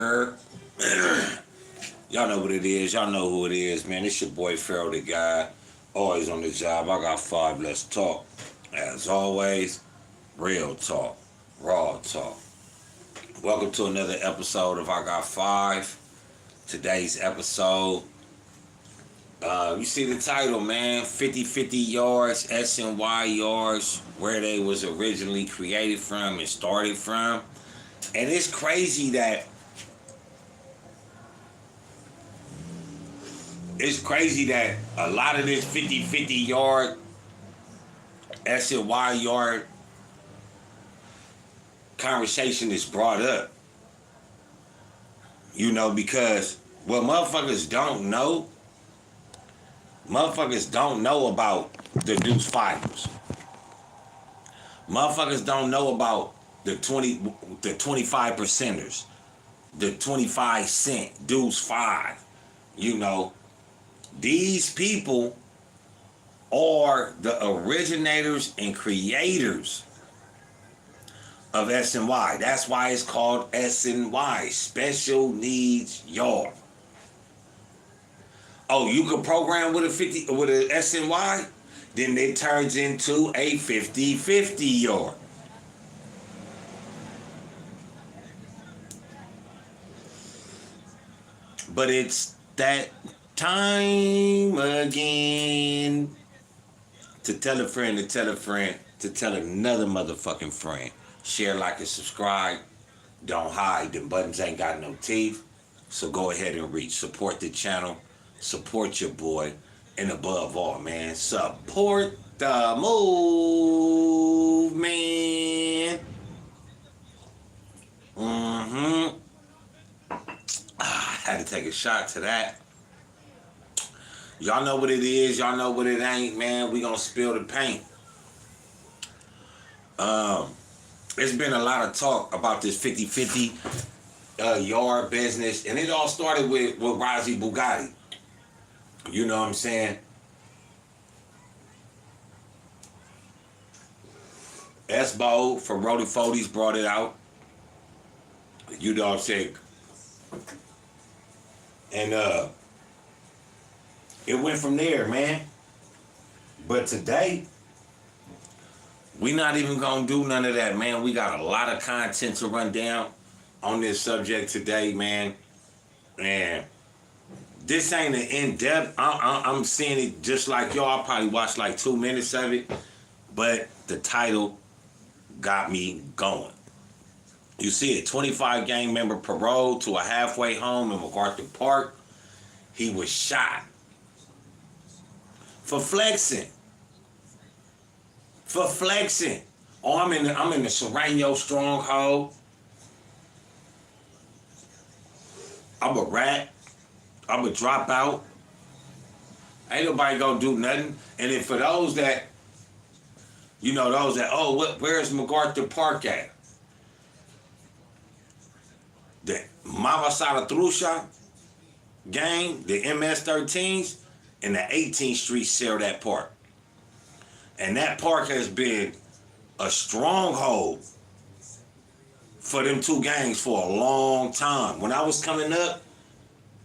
Y'all know what it is. Y'all know who it is, man. It's your boy Pharaoh the guy. Always on the job. I got five. Let's talk. As always, real talk, raw talk. Welcome to another episode of I Got Five. Today's episode, you see the title, man. 50-50 yards, SNY yards, where they was originally created from and started from. And it's crazy that a lot of this 50-50 yard, SNY yard conversation is brought up. You know, because what motherfuckers don't know about the deuce fighters. Motherfuckers don't know about the 25 percenters, the 25 cent, deuce five. You know, these people are the originators and creators of SNY. That's why it's called SNY, Special Needs Yard. Oh, you can program with a SNY? Then it turns into a 50-50 yard. But it's that time again to tell a friend, to tell a friend, to tell another motherfucking friend. Share, like, and subscribe. Don't hide. Them buttons ain't got no teeth. So go ahead and reach. Support the channel. Support your boy. And above all, man, support the movement. I had to take a shot to that. Y'all know what it is. Y'all know what it ain't, man. We gonna spill the paint. There's been a lot of talk about this 50-50 yard business. And it all started with Razi Bugatti. You know what I'm saying? Esbo from Rody Fodies brought it out. You know what I'm saying? And it went from there, man. But today, we not even gonna do none of that, man. We got a lot of content to run down on this subject today, man. And this ain't an in-depth. I'm seeing it just like y'all. I probably watched like 2 minutes of it. But the title got me going. You see it, 25 gang member paroled to a halfway home in MacArthur Park. He was shot for flexing. For flexing. Oh, I'm in the Serrano stronghold. I'm a rat. I'm a dropout. Ain't nobody gonna do nothing. And then for those that, where's MacArthur Park at? The Mama Salvatrucha gang, the MS-13s, and the 18th Street share that park. And that park has been a stronghold for them two gangs for a long time. When I was coming up,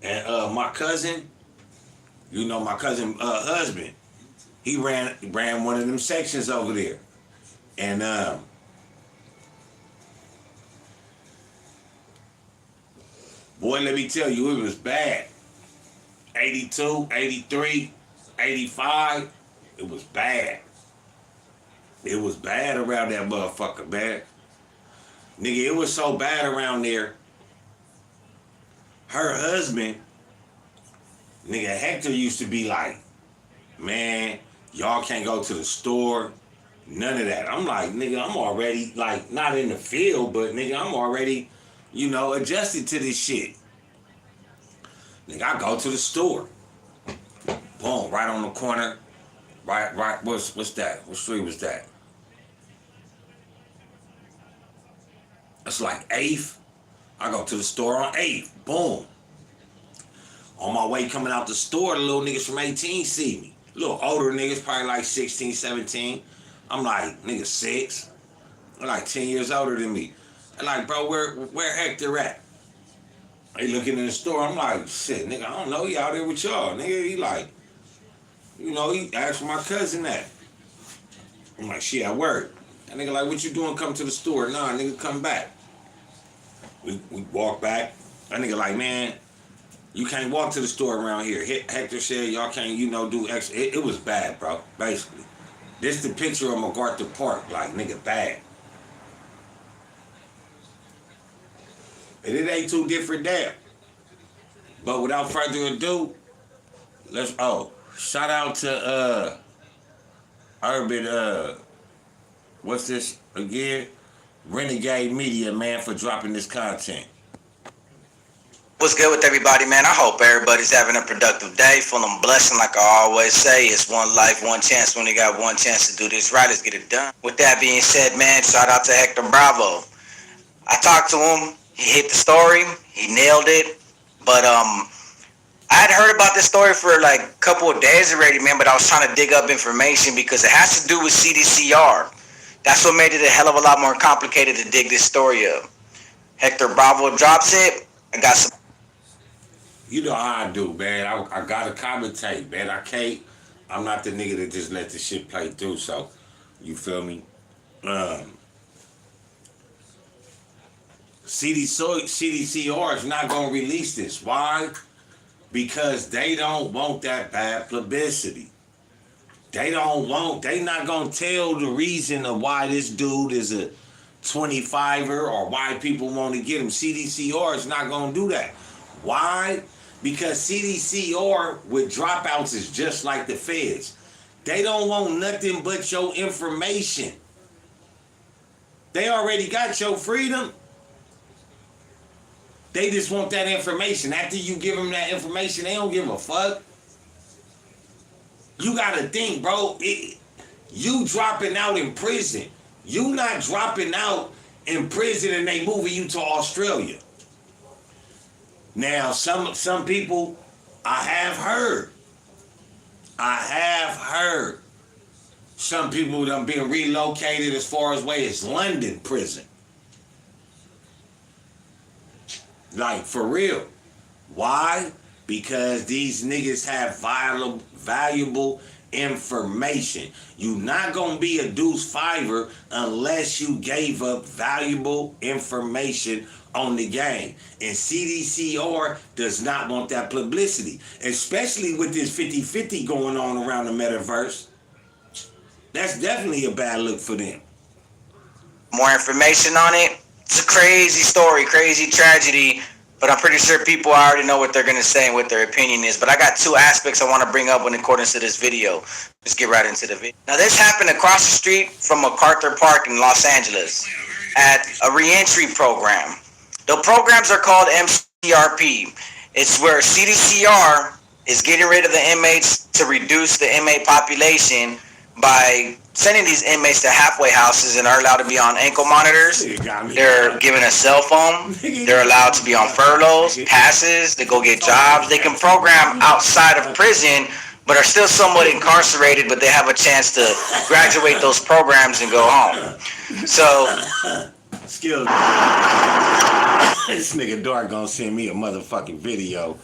and my cousin, my cousin husband, he ran one of them sections over there. And boy, let me tell you, it was bad. 82, 83, 85, it was bad. It was bad around that motherfucker, man. Nigga, it was so bad around there. Her husband, nigga, Hector used to be like, man, y'all can't go to the store. None of that. I'm like, nigga, I'm already, like, not in the field, but nigga, I'm already, adjusted to this shit. Nigga, I go to the store. Boom, right on the corner. Right, what's that? What street was that? It's like 8th. I go to the store on 8th. Boom. On my way coming out the store, the little niggas from 18 see me. Little older niggas, probably like 16, 17. I'm like, nigga, 6. They're like 10 years older than me. They're like, bro, where Hector at? He looking in the store. I'm like, shit, nigga, I don't know. He out there with y'all, nigga. He like, you know, he asked for my cousin that. I'm like, shit, at work. That nigga like, what you doing? Come to the store. Nah, nigga, come back. We walk back. That nigga like, man, you can't walk to the store around here. Hector said y'all can't, you know, do extra. It was bad, bro, basically. This the picture of MacArthur Park, like, nigga, bad. And it ain't too different there. But without further ado, shout out to Urban, what's this again? Renegade Media, man, for dropping this content. What's good with everybody, man? I hope everybody's having a productive day, full of blessing. Like I always say, it's one life, one chance. We only got one chance to do this right. Let's get it done. With that being said, man, shout out to Hector Bravo. I talked to him. He hit the story. He nailed it. But I had heard about this story for like a couple of days already, man. But I was trying to dig up information because it has to do with CDCR. That's what made it a hell of a lot more complicated to dig this story up. Hector Bravo drops it. I got some. You know how I do, man. I gotta commentate, man. I'm not the nigga that just let the shit play through, so you feel me? CDCR is not gonna release this. Why? Because they don't want that bad publicity. They not gonna tell the reason of why this dude is a 25er or why people want to get him. CDCR is not gonna do that. Why? Because CDCR with dropouts is just like the feds. They don't want nothing but your information. They already got your freedom. They just want that information. After you give them that information, they don't give a fuck. You gotta think, bro. You dropping out in prison. You not dropping out in prison and they moving you to Australia. Now, some people, I have heard some people done been relocated as far away as London prison. Like, for real. Why? Because these niggas have valuable information. You not gonna be a deuce fiver unless you gave up valuable information on the game. And CDCR does not want that publicity. Especially with this 50-50 going on around the metaverse. That's definitely a bad look for them. More information on it. It's a crazy story, crazy tragedy, but I'm pretty sure people already know what they're going to say and what their opinion is. But I got two aspects I want to bring up in accordance to this video. Let's get right into the video. Now, this happened across the street from MacArthur Park in Los Angeles at a reentry program. The programs are called MCRP. It's where CDCR is getting rid of the inmates to reduce the inmate population by sending these inmates to halfway houses and are allowed to be on ankle monitors. They're given a cell phone. They're allowed to be on furloughs, passes. They go get jobs. They can program outside of prison, but are still somewhat incarcerated, but they have a chance to graduate those programs and go home. So, excuse me. This nigga Dark gonna send me a motherfucking video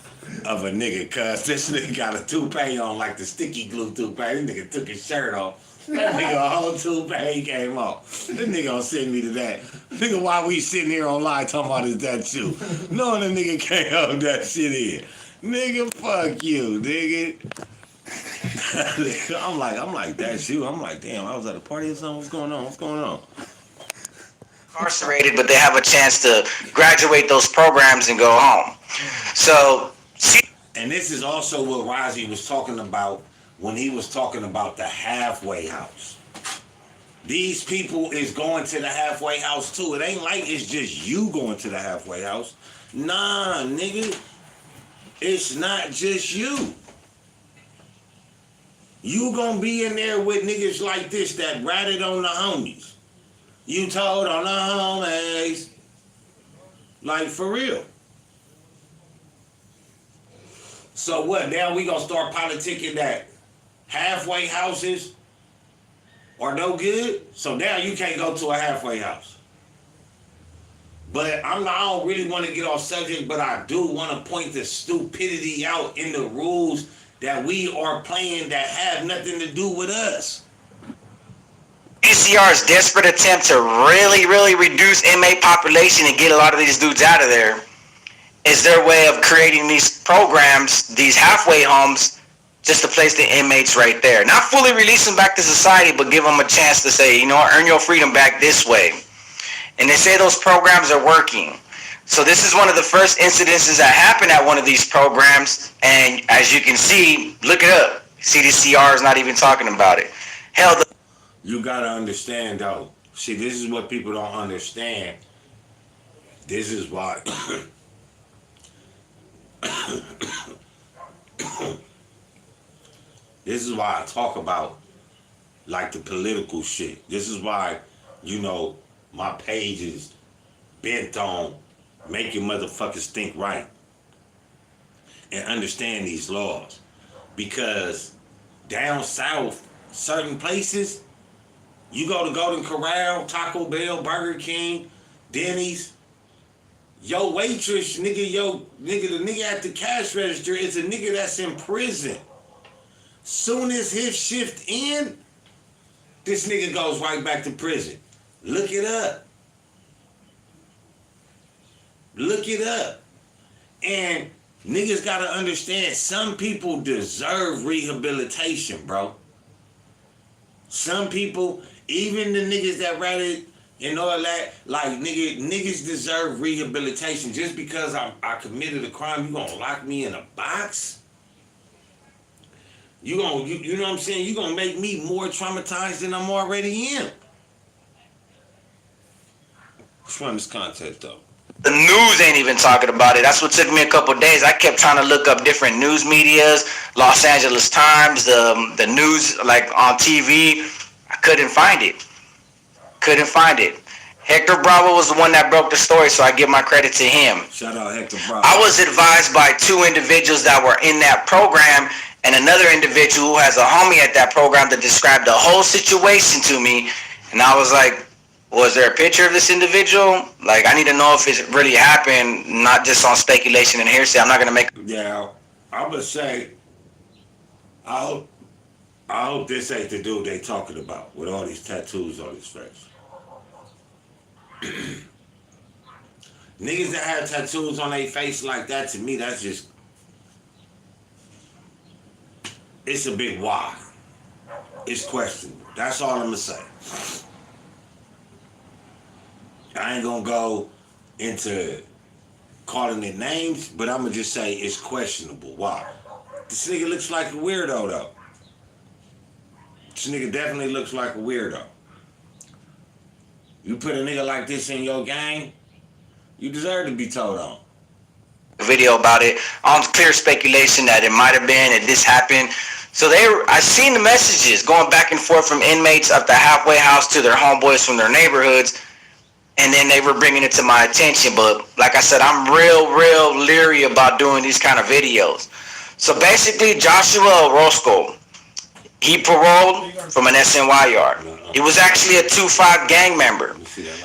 of a nigga, cuz this nigga got a toupee on like the sticky glue toupee. This nigga took his shirt off. That nigga a whole toupee came off. This nigga gonna send me to that. Nigga, why we sitting here online talking about is that you? Knowing the nigga can't hold that shit in. Nigga, fuck you, nigga. I'm like, that's you. I'm like, damn, I was at a party or something. What's going on? Incarcerated, but they have a chance to graduate those programs and go home. So, and this is also what Rozzy was talking about when he was talking about the halfway house. These people is going to the halfway house too. It ain't like it's just you going to the halfway house. Nah, nigga. It's not just you. You gonna be in there with niggas like this that ratted on the homies. You told on the homies. Like, for real. So what, now we gonna start politicking that halfway houses are no good? So now you can't go to a halfway house. But I don't really want to get off subject, but I do want to point the stupidity out in the rules that we are playing that have nothing to do with us. UCR's desperate attempt to really, really reduce inmate population and get a lot of these dudes out of there is their way of creating these programs, these halfway homes, just to place the inmates right there. Not fully release them back to society, but give them a chance to say, you know what, earn your freedom back this way. And they say those programs are working. So this is one of the first incidences that happened at one of these programs. And as you can see, look it up. CDCR is not even talking about it. Hell, you gotta understand though. See, this is what people don't understand. This is why. This is why I talk about like the political shit. This is why, you know, my page is bent on making motherfuckers think right and understand these laws. Because down south, certain places, you go to Golden Corral, Taco Bell, Burger King, Denny's, your waitress, the nigga at the cash register is a nigga that's in prison. Soon as his shift in, this nigga goes right back to prison. Look it up. Look it up. And niggas gotta understand, some people deserve rehabilitation, bro. Some people, even the niggas that rather and all that, like niggas deserve rehabilitation. Just because I committed a crime, you gonna lock me in a box? You know what I'm saying? You gonna make me more traumatized than I'm already in. Let's run this contest though. The news ain't even talking about it. That's what took me a couple days. I kept trying to look up different news medias, Los Angeles Times, the news like on TV. I couldn't find it. Hector Bravo was the one that broke the story, so I give my credit to him. Shout out Hector Bravo. I was advised by two individuals that were in that program and another individual who has a homie at that program that described the whole situation to me. And I was like, was there a picture of this individual? Like, I need to know if it really happened, not just on speculation and hearsay. I'm not going to make... Yeah, I would say, I hope this ain't the dude they talking about with all these tattoos on his face. Niggas that have tattoos on their face like that, to me, that's just... It's a big why. It's questionable. That's all I'm going to say. I ain't gonna go into calling it names, but I'm gonna just say it's questionable. Why? This nigga looks like a weirdo, though. This nigga definitely looks like a weirdo. You put a nigga like this in your gang, you deserve to be told on. Video about it on clear speculation that it might have been, that this happened. So I seen the messages going back and forth from inmates at the halfway house to their homeboys from their neighborhoods. And then they were bringing it to my attention. But like I said, I'm real leery about doing these kind of videos. So basically, Joshua Orozco, he paroled from an SNY yard. He was actually a 2-5 gang member.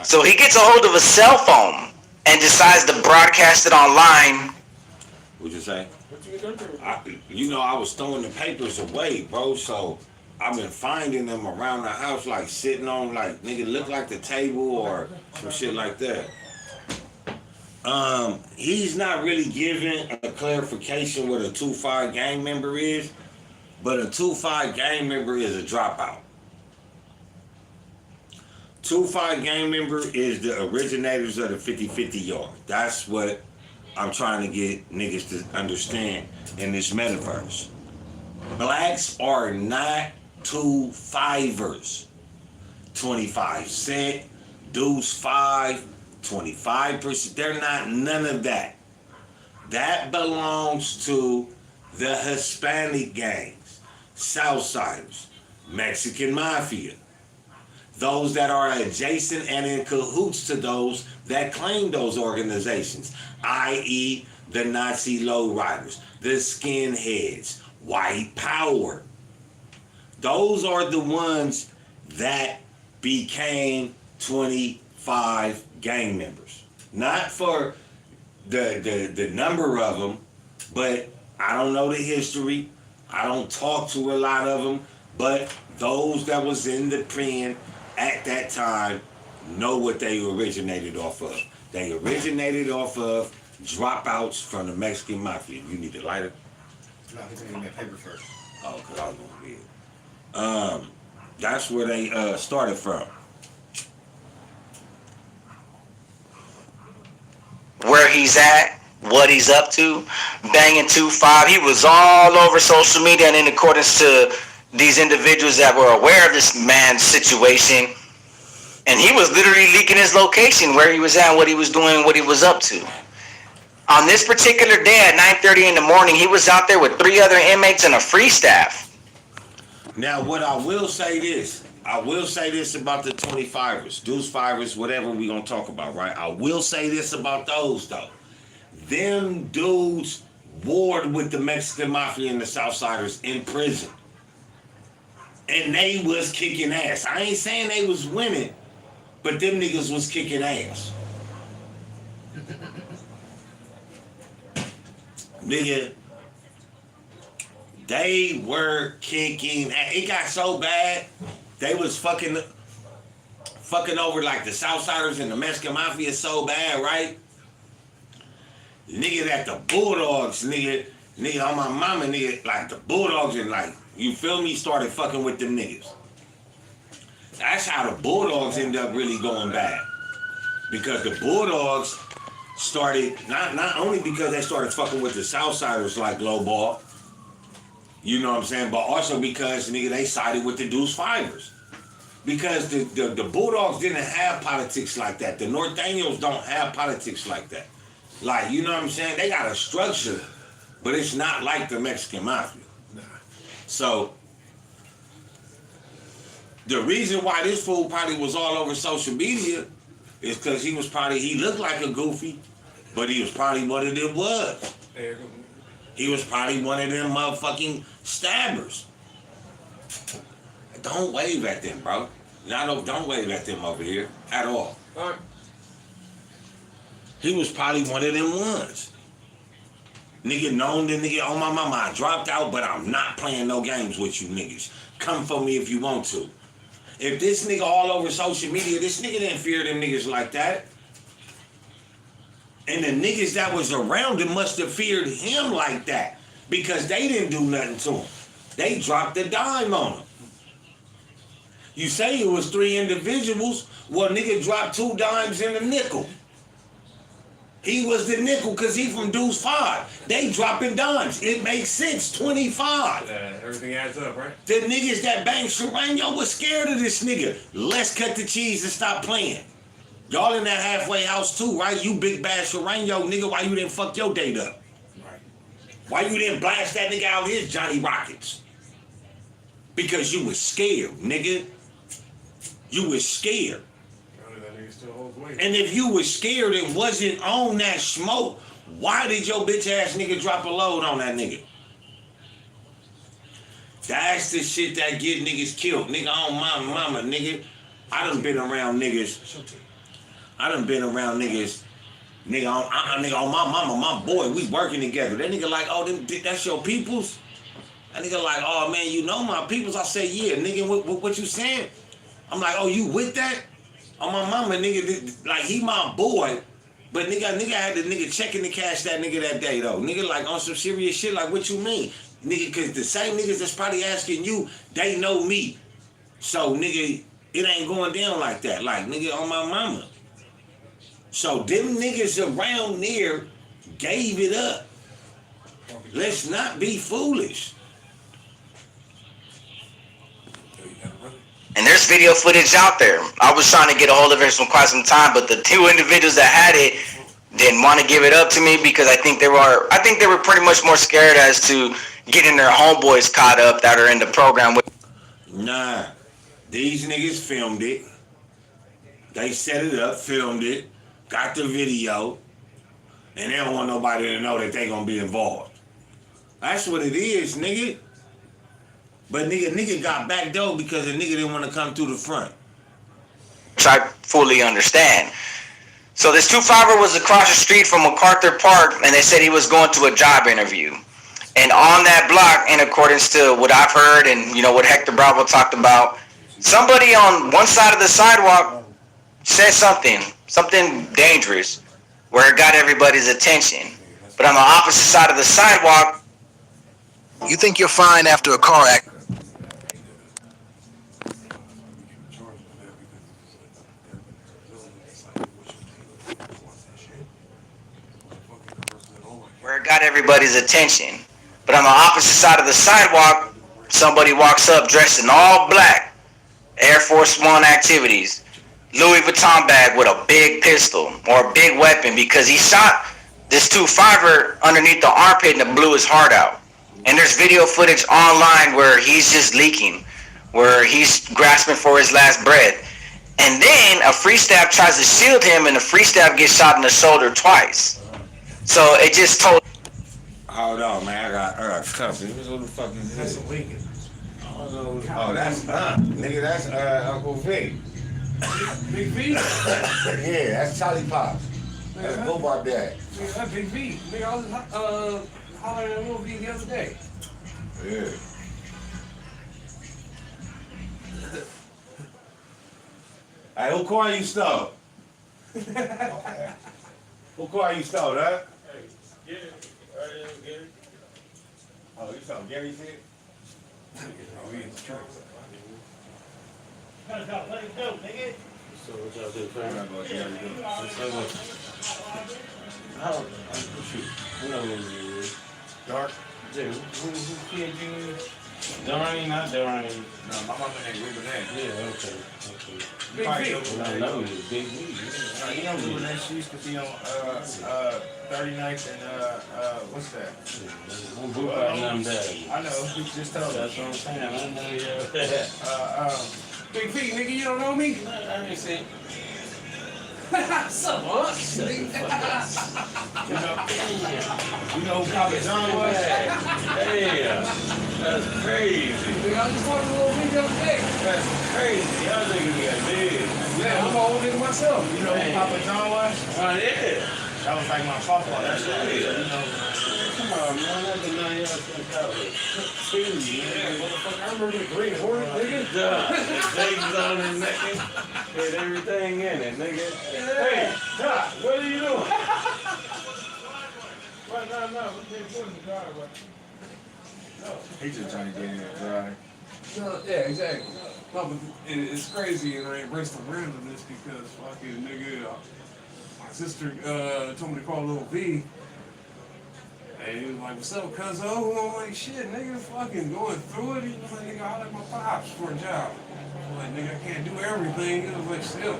So he gets a hold of a cell phone and decides to broadcast it online. What'd you say? I was throwing the papers away, bro, so I've been finding them around the house, like sitting on, like, nigga, look like the table or some shit like that. He's not really giving a clarification what a 2-5 gang member is, but a 2-5 gang member is a dropout. 2-5 gang member is the originators of the 50-50 yard. That's what I'm trying to get niggas to understand in this metaverse. Blacks are not 2-5ers. 25 cent, Deuce 5, 25%. They're not none of that. That belongs to the Hispanic gangs, Southsiders, Mexican Mafia. Those that are adjacent and in cahoots to those that claim those organizations, i.e. the Nazi lowriders, the skinheads, white power. Those are the ones that became 25 gang members. Not for the number of them, but I don't know the history. I don't talk to a lot of them, but those that was in the pen at that time know what they originated off of. They originated off of dropouts from the Mexican Mafia. You need a lighter? No, he's gonna give me a paper first. Oh, because I was going to be that's where they started from. Where he's at, what he's up to, banging 2-5. He was all over social media, and in accordance to these individuals that were aware of this man's situation, and he was literally leaking his location, where he was at, what he was doing, what he was up to. On this particular day at 9:30 in the morning, he was out there with 3 other inmates and a free staff. Now, what I will say this about the 25ers, deuce fivers, whatever we gonna talk about, right? I will say this about those though. Them dudes warred with the Mexican Mafia and the Southsiders in prison. And they was kicking ass. I ain't saying they was winning, but them niggas was kicking ass. Nigga, they were kicking ass. It got so bad, they was fucking over like the Southsiders and the Mexican Mafia so bad, right? Nigga, that the Bulldogs, nigga on my mama, nigga, like the Bulldogs and like, you feel me, started fucking with them niggas. That's how the Bulldogs ended up really going bad. Because the Bulldogs started, not only because they started fucking with the Southsiders like low ball, you know what I'm saying, but also because, nigga, they sided with the deuce fivers. Because the Bulldogs didn't have politics like that. The Norteños don't have politics like that. Like, you know what I'm saying? They got a structure, but it's not like the Mexican Mafia. Nah. So, the reason why this fool probably was all over social media is because he looked like a goofy, but he was probably one of them was. He was probably one of them motherfucking stabbers. Don't wave at them, bro. Don't wave at them over here at all. All right. He was probably one of them ones. Nigga known the nigga, oh my mama, I dropped out, but I'm not playing no games with you niggas. Come for me if you want to. If this nigga all over social media, this nigga didn't fear them niggas like that. And the niggas that was around him must have feared him like that because they didn't do nothing to him. They dropped a dime on him. You say it was 3 individuals, well nigga dropped 2 dimes and a nickel. He was the nickel because he from Deuce 5. They dropping dimes. It makes sense, 25. Everything adds up, right? The niggas that banged Serrano was scared of this nigga. Let's cut the cheese and stop playing. Y'all in that halfway house too, right? You big bad Serrano nigga, why you didn't fuck your date up? Right. Why you didn't blast that nigga out his Johnny Rockets? Because you was scared, nigga. You was scared. And if you was scared and wasn't on that smoke, why did your bitch ass nigga drop a load on that nigga? That's the shit that get niggas killed. Nigga, on my mama, nigga. I done been around niggas. Nigga, on my mama, my boy, we working together. That nigga like, oh, that's your peoples? That nigga like, oh man, you know my peoples? I say, yeah, nigga, what you saying? I'm like, oh, you with that? On my mama, nigga, like, he my boy, but nigga had the nigga checking the cash that nigga that day, though. Nigga, like, on some serious shit, like, what you mean? Nigga, because the same niggas that's probably asking you, they know me. So, nigga, it ain't going down like that. Like, nigga, on my mama. So, them niggas around there gave it up. Let's not be foolish. And there's video footage out there. I was trying to get a hold of it for quite some time, but the 2 individuals that had it didn't want to give it up to me because I think they were pretty much more scared as to getting their homeboys caught up that are in the program. Nah, these niggas filmed it. They set it up, filmed it, got the video, and they don't want nobody to know that they gonna be involved. That's what it is, nigga. But nigga got back though because the nigga didn't want to come through the front. Which I fully understand. So this 2-5er was across the street from MacArthur Park, and they said he was going to a job interview. And on that block, in accordance to what I've heard and what Hector Bravo talked about, somebody on one side of the sidewalk said something dangerous, where it got everybody's attention. But on the opposite side of the sidewalk, You think you're fine after a car accident? where it got everybody's attention. But on the opposite side of the sidewalk, somebody walks up dressed in all black, Air Force One activities, Louis Vuitton bag with a big pistol or a big weapon, because he shot this 2-5er underneath the armpit and it blew his heart out. And there's video footage online where he's just leaking, where he's grasping for his last breath. And then a free stab tries to shield him, and the free stab gets shot in the shoulder twice. So it just told. Hold on, man. I got company. Who the fuck is this? That's a Lincoln. Oh, that's nigga. That's Uncle Vic. Big V? Yeah, that's Charlie Pops. That's Boba Dad. Nigga, that's Big V. Nigga, I was hollering at Lil V the other day. Yeah. Hey, who car you stole? Who car you stole, huh? Hey, get it. Right there, get it. Oh, you stole Gary's shit? Oh, he in the truck. Let it go, nigga. So what y'all do, I'm fam? not gonna Gary do. You know who it is. Dark? Dude, who kid you? Doreen, not Doreen. No, my mama named Ruben Nash. Yeah, okay. Big V. I know you, Big V. You know Ruben Nash, she used to be on 39th and what's that? Who grew up in them days? I know, you just told me. That's what I'm saying. I know you. Big V, nigga, you don't know me? Let me see. So much. You know who Papa John was? Damn, that's crazy. Nigga, I was just talking to Lil V the other day. That's crazy. Y'all niggas got big. Yeah, I'm an old nigga myself. You know who Papa John was? Oh, yeah. That was like my papa. That's what it is. You know. Come on, man. I've been down here since I was 2, Yeah, man. motherfucker. I remember the green hornet, nigga. Duh. The things on his neck. Had everything in it, nigga. Hey, Doc, what are you doing? What? No. We can't put in the driveway. No. He just trying to get in and drive. No, yeah, exactly. No, but it's crazy, and I embrace the randomness because fucking nigga, my sister told me to call Lil V. And he was like, what's up, cuzzo? I'm like, shit, nigga, fucking going through it. He was like, nigga, I like my pops for a job. I'm like, nigga, I can't do everything. He was like, still.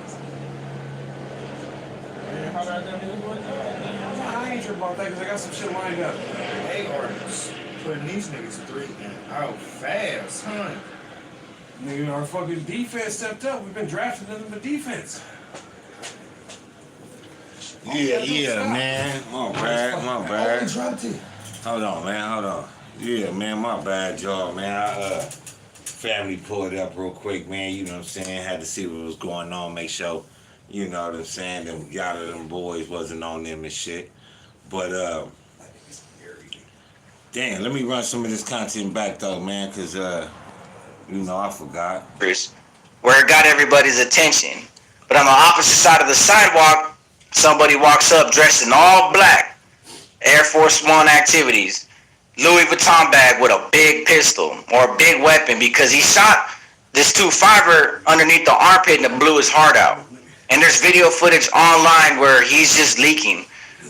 How about that nigga going I ain't sure about that because I got some shit lined up. They are putting these niggas through and out fast, huh? Nigga, our fucking defense stepped up. We've been drafting nothing but defense. Yeah, man. My bad. Hold on, man. Hold on. Yeah, man. My bad, y'all, man. Family pulled it up real quick, man. You know what I'm saying? Had to see what was going on. Make sure, you know what I'm saying, them boys wasn't on them and shit. But, damn, let me run some of this content back, though, man, because, you know, I forgot. Where it got everybody's attention. But on the opposite side of the sidewalk, somebody walks up dressed in all black, Air Force One activities, Louis Vuitton bag with a big pistol or a big weapon, because he shot this 2-5er underneath the armpit and it blew his heart out. And there's video footage online where he's just leaking,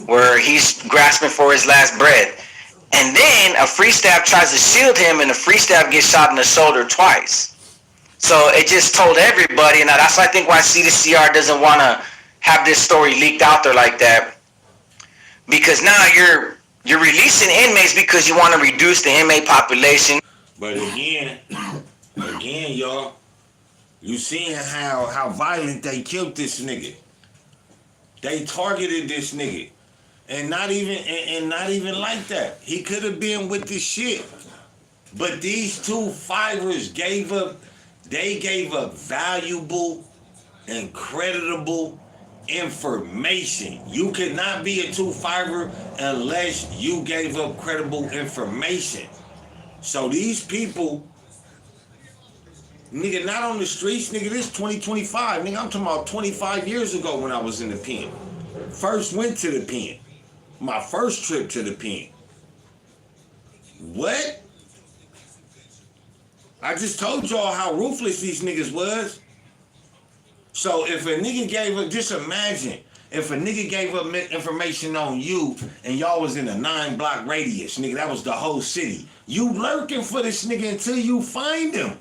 where he's grasping for his last breath. And then a free stab tries to shield him, and the free stab gets shot in the shoulder twice. So it just told everybody, and that's I think why CDCR doesn't want to have this story leaked out there like that, because now you're releasing inmates because you want to reduce the inmate population. But again, y'all, you seeing how violent they killed this nigga. They targeted this nigga. And not even like that. He could have been with the shit. But these 2-5ers gave up valuable and creditable information. You cannot be a 2-5er unless you gave up credible information. So these people, nigga, not on the streets, nigga, this 2025. Nigga, I'm talking about 25 years ago when I was in the pen. First went to the pen. My first trip to the pen. What? I just told y'all how ruthless these niggas was. So if a nigga gave up, just imagine, if a nigga gave up information on you and y'all was in a 9-block radius, nigga, that was the whole city. You lurking for this nigga until you find him.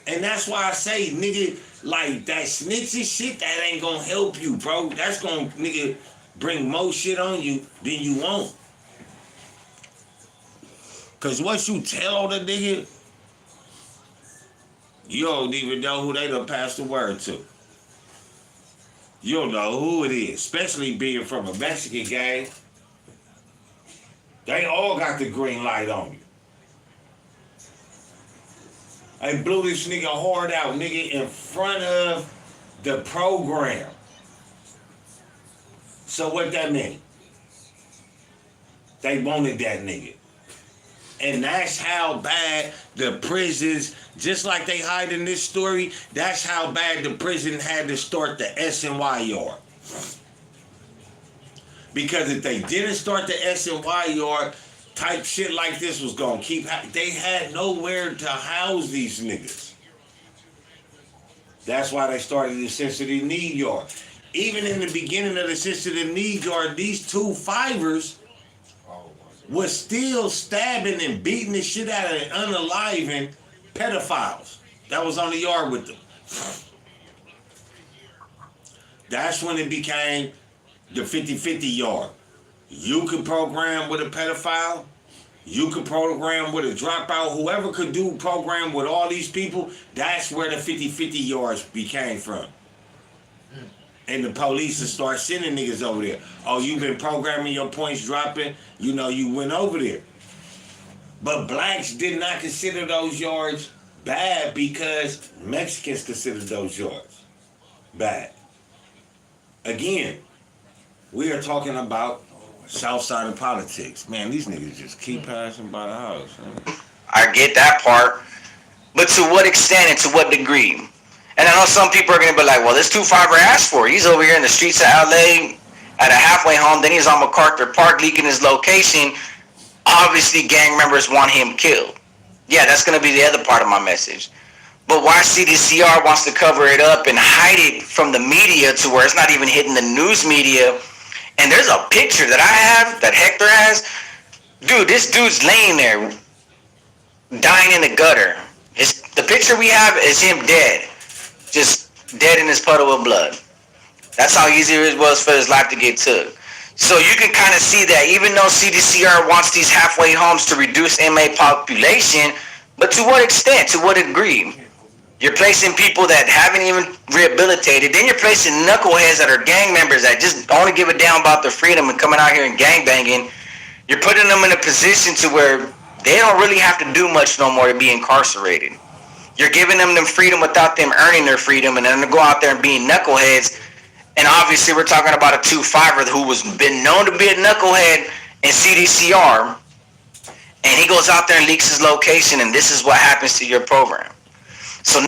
And that's why I say, nigga, like that snitching shit, that ain't gonna help you, bro. That's gonna, nigga, bring more shit on you than you want. Cause once you tell the nigga, you don't even know who they done passed the word to. You don't know who it is, especially being from a Mexican gang. They all got the green light on you. They blew this nigga hard out, nigga, in front of the program. So what that mean? They wanted that nigga. And that's how bad the prisons, just like they hide in this story, that's how bad the prison had to start the SNY yard. Because if they didn't start the SNY yard, type shit like this was gonna keep, they had nowhere to house these niggas. That's why they started the sensitive need yard. Even in the beginning of the sensitive need yard, these 2-5ers was still stabbing and beating the shit out of unaliving pedophiles that was on the yard with them. That's when it became the 50-50 yard. You could program with a pedophile, you could program with a dropout, whoever could do program with all these people, that's where the 50-50 yards became from. And the police will start sending niggas over there. Oh, you've been programming your points dropping, you know, you went over there. But blacks did not consider those yards bad because Mexicans considered those yards bad. Again, we are talking about South Side of politics. Man, these niggas just keep passing by the house. Man. I get that part. But to what extent and to what degree? And I know some people are going to be like, well, this 2-5er asked for it. He's over here in the streets of LA at a halfway home. Then he's on MacArthur Park leaking his location. Obviously, gang members want him killed. Yeah, that's going to be the other part of my message. But why CDCR wants to cover it up and hide it from the media to where it's not even hitting the news media. And there's a picture that I have, that Hector has. Dude, this dude's laying there, dying in the gutter. The picture we have is him dead. Just dead in his puddle of blood. That's how easy it was for his life to get took. So you can kind of see that even though CDCR wants these halfway homes to reduce inmate population, but to what extent, to what degree? You're placing people that haven't even rehabilitated. Then you're placing knuckleheads that are gang members that just only give a damn about their freedom and coming out here and gang banging. You're putting them in a position to where they don't really have to do much no more to be incarcerated. You're giving them freedom without them earning their freedom, and then to go out there and being knuckleheads. And obviously we're talking about a 2-5er who was been known to be a knucklehead in CDCR, and he goes out there and leaks his location, and this is what happens to your program. So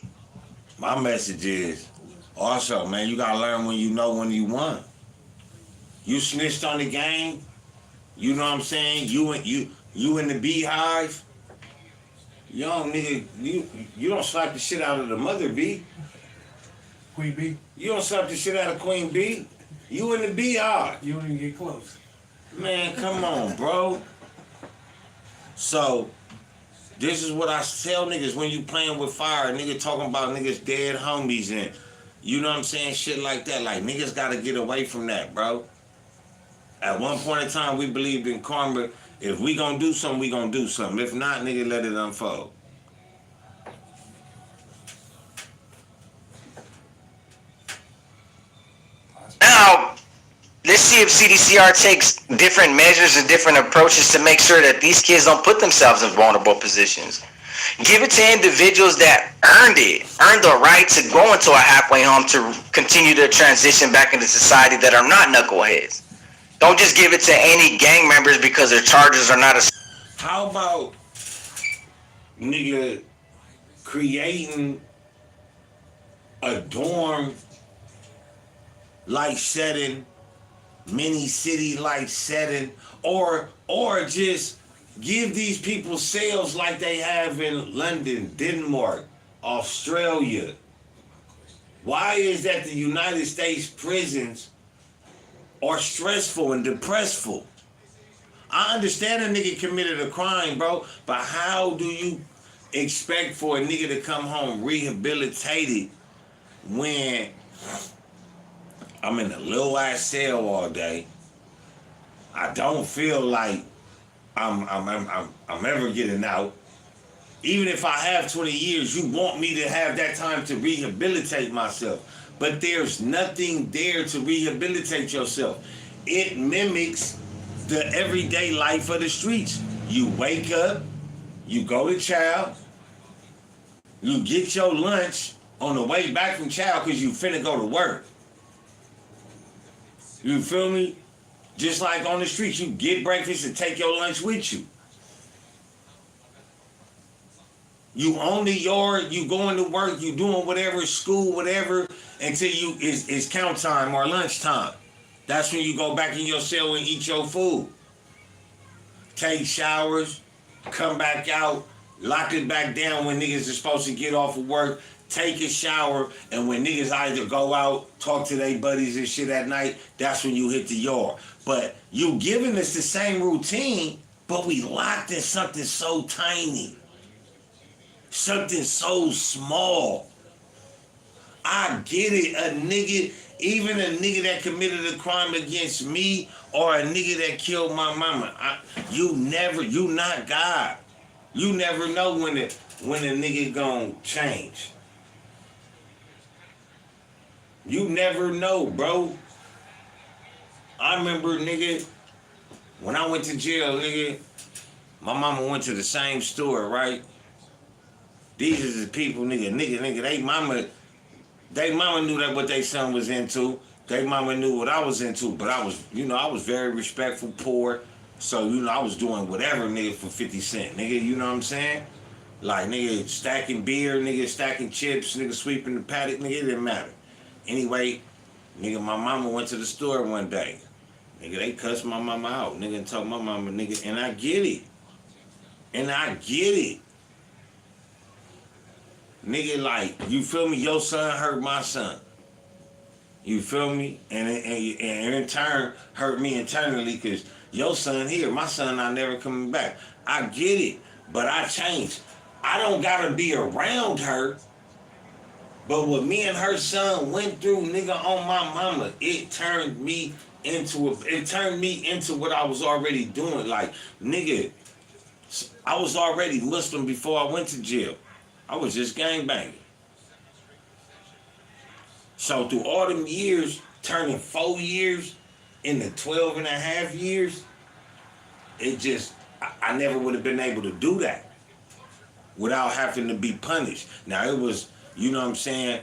my message is also, man, you gotta learn when you know when you won. You snitched on the game, you know what I'm saying? You in the beehive. Yo, nigga, you don't slap the shit out of the mother, B. Queen B, You don't slap the shit out of Queen B. You in the beehive. you don't even get close. Man, come on, bro. So, this is what I tell niggas when you playing with fire. Nigga talking about niggas dead homies and, you know what I'm saying, shit like that. Like, niggas gotta get away from that, bro. At one point in time, we believed in karma. If we gonna do something, we gonna do something. If not, nigga, let it unfold. now, let's see if CDCR takes different measures and different approaches to make sure that these kids don't put themselves in vulnerable positions. Give it to individuals that earned the right to go into a halfway home to continue to transition back into society that are not knuckleheads. Don't just give it to any gang members because their charges are not as. How about nigga creating a dorm like setting, mini city like setting, or just give these people cells like they have in London, Denmark, Australia. Why is that the United States prisons are stressful and depressful? I understand a nigga committed a crime, bro, but how do you expect for a nigga to come home rehabilitated when I'm in a little ass cell all day? I don't feel like I'm ever getting out. Even if I have 20 years, you want me to have that time to rehabilitate myself. But there's nothing there to rehabilitate yourself. It mimics the everyday life of the streets. You wake up, you go to chow, you get your lunch on the way back from chow because you finna go to work. You feel me? Just like on the streets, you get breakfast and take your lunch with you. You own the yard, you going to work, you doing whatever, school, whatever, until it's count time or lunch time. That's when you go back in your cell and eat your food. Take showers, come back out, lock it back down when niggas are supposed to get off of work, take a shower, and when niggas either go out, talk to their buddies and shit at night, that's when you hit the yard. But you giving us the same routine, but we locked in something so tiny. Something so small. I get it, even a nigga that committed a crime against me or a nigga that killed my mama, you not God. You never know when a nigga gonna change. You never know, bro. I remember, nigga, when I went to jail, nigga, my mama went to the same store, right? These is the people, nigga, they mama knew that what they son was into. They mama knew what I was into, but I was very respectful, poor. So, I was doing whatever, nigga, for 50 cents, nigga, you know what I'm saying? Like, nigga, stacking beer, nigga, stacking chips, nigga, sweeping the paddock, nigga, it didn't matter. Anyway, nigga, my mama went to the store one day. Nigga, they cussed my mama out, nigga, and told my mama, nigga, and I get it. Nigga, like, you feel me? Your son hurt my son. You feel me? And in turn, hurt me internally because your son here, my son not never coming back. I get it, but I changed. I don't gotta be around her. But what me and her son went through, nigga, on my mama, it turned me into what I was already doing. Like, nigga, I was already Muslim before I went to jail. I was just gangbanging. So through all them years, turning 4 years into 12 and a half years, I never would have been able to do that without having to be punished. Now it was, you know what I'm saying,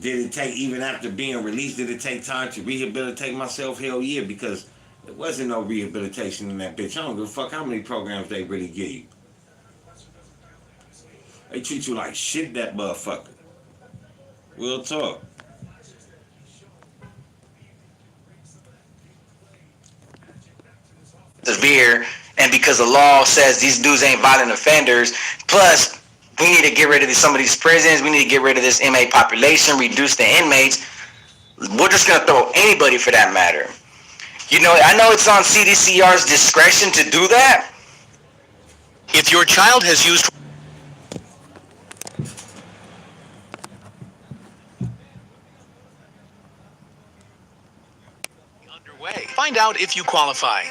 did it take, even after being released, did it take time to rehabilitate myself? Hell yeah, because there wasn't no rehabilitation in that bitch. I don't give a fuck how many programs they really give you. They treat you like shit, that motherfucker. Real talk. Severe, and because the law says these dudes ain't violent offenders, plus we need to get rid of some of these prisons, we need to get rid of this inmate population, reduce the inmates, we're just going to throw anybody for that matter. I know it's on CDCR's discretion to do that. If your child has used underway, find out if you qualify.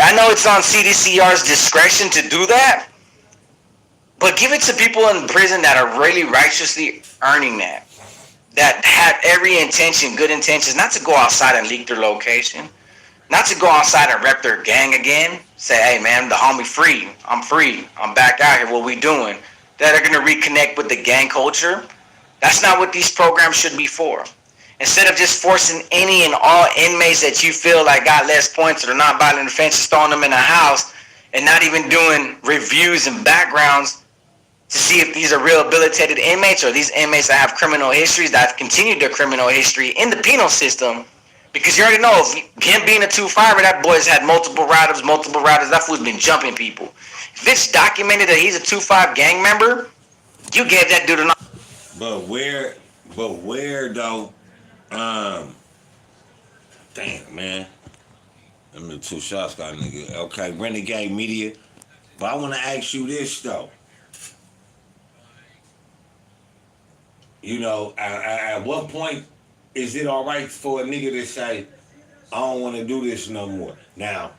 I know it's on CDCR's discretion to do that, but give it to people in prison that are really righteously earning that have every intention, good intentions, not to go outside and leak their location, not to go outside and rep their gang again. Say, hey man, the homie free. I'm free. I'm back out here. What we doing? That are gonna reconnect with the gang culture. That's not what these programs should be for. Instead of just forcing any and all inmates that you feel like got less points or not violent offenses, throwing them in a house, and not even doing reviews and backgrounds to see if these are rehabilitated inmates or these inmates that have criminal histories that have continued their criminal history in the penal system. Because you already know, if him being a 2-5, that boy's had multiple write-ups. That fool's been jumping people. If it's documented that he's a 2-5 gang member, you gave that dude an. But where though? Damn, man. Them the 2 shots got nigga. Okay, Renegade Media. But I want to ask you this though. You know, at what point is it all right for a nigga to say, I don't want to do this no more? Now,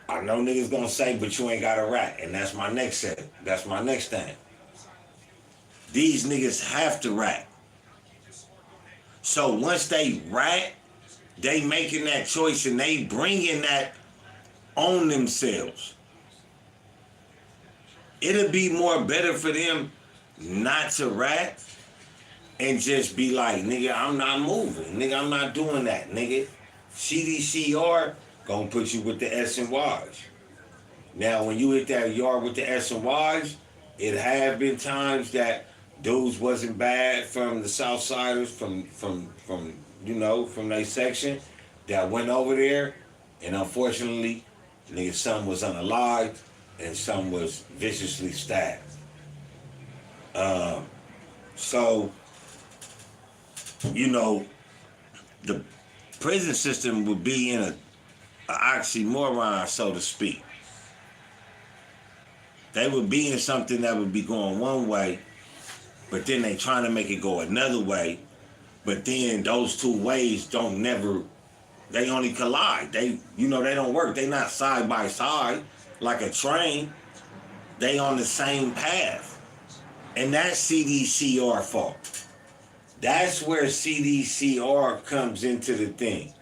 I know niggas gonna say, but you ain't got a rat, and that's my next set. That's my next thing. These niggas have to rat. So once they rat, they making that choice and they bringing that on themselves. It'll be more better for them not to rat and just be like, nigga, I'm not moving. Nigga, I'm not doing that, nigga. CDCR gonna put you with the SNYs. Now, when you hit that yard with the SNYs, it have been times that dudes wasn't bad from the Southsiders, from you know, from their section that went over there, and unfortunately, nigga, some was unalived and some was viciously stabbed. So, you know, the prison system would be in a oxymoron, so to speak. They would be in something that would be going one way, but then they trying to make it go another way. But then those two ways they only collide. They don't work. They not side by side like a train. They on the same path. And that's CDCR fault. That's where CDCR comes into the thing.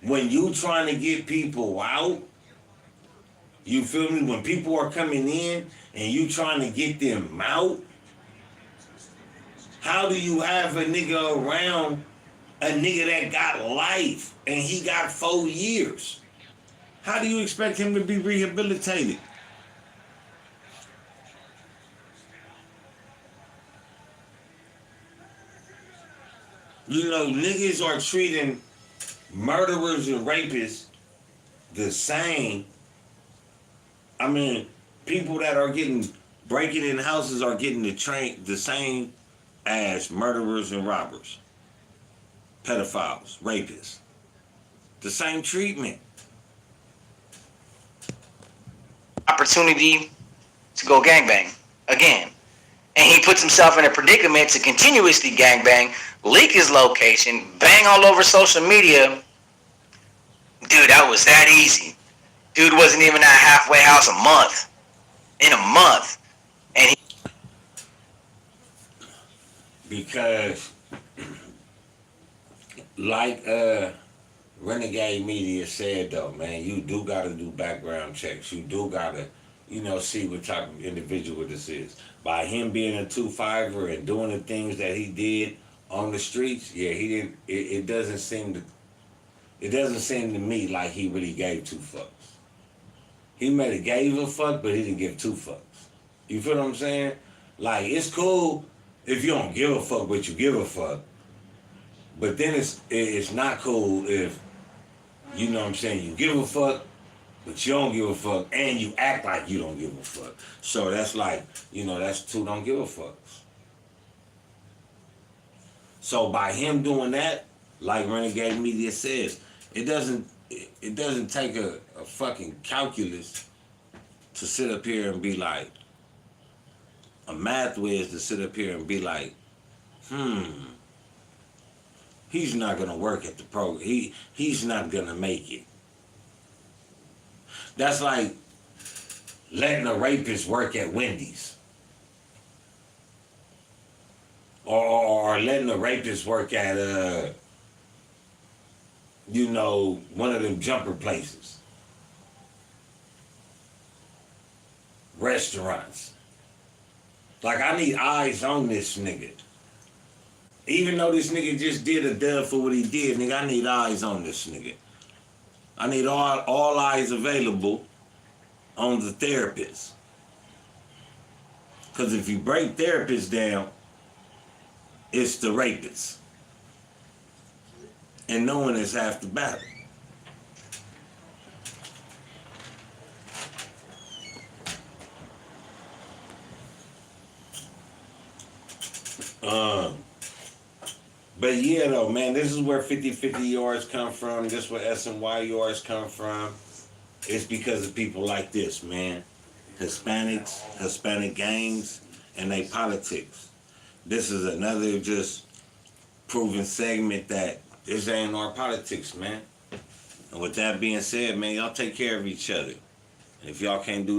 When you trying to get people out, you feel me? When people are coming in and you trying to get them out, how do you have a nigga around a nigga that got life and he got 4 years? How do you expect him to be rehabilitated? You know, niggas are treating murderers and rapists the same. I mean, people that are breaking in houses are getting the same as murderers and robbers, pedophiles, rapists. The same treatment. Opportunity to go gangbang again. And he puts himself in a predicament to continuously gangbang, leak his location, bang all over social media. Dude, that was that easy. Dude wasn't even at halfway house in a month. And he... Because, like Renegade Media said though, man, you do gotta do background checks. You do gotta, see what type of individual this is. By him being a 2-5er and doing the things that he did on the streets, yeah, he didn't. It doesn't seem to me like he really gave 2 fucks. He might have gave a fuck, but he didn't give 2 fucks. You feel what I'm saying? Like, it's cool if you don't give a fuck, but you give a fuck. But then it's not cool if, you know what I'm saying, you give a fuck, but you don't give a fuck, and you act like you don't give a fuck. So that's like, that's 2 don't give a fucks. So by him doing that, like Renegade Media says, it doesn't take a fucking calculus to sit up here and be like, a math whiz to sit up here and be like, he's not gonna work at the program. He's not gonna make it. That's like letting a rapist work at Wendy's. Or letting a rapist work at you know, one of them jumper places. Restaurants. Like, I need eyes on this nigga. Even though this nigga just did a dub for what he did, nigga, I need eyes on this nigga. I need all eyes available on the therapist. Because if you break therapists down, it's the rapist. And knowing is half the battle. But yeah, though, man, this is where 50-50 yards come from. This is where SNY yards come from. It's because of people like this, man. Hispanics, Hispanic gangs, and they politics. This is another just proven segment that this ain't our politics, man. And with that being said, man, y'all take care of each other. And if y'all can't do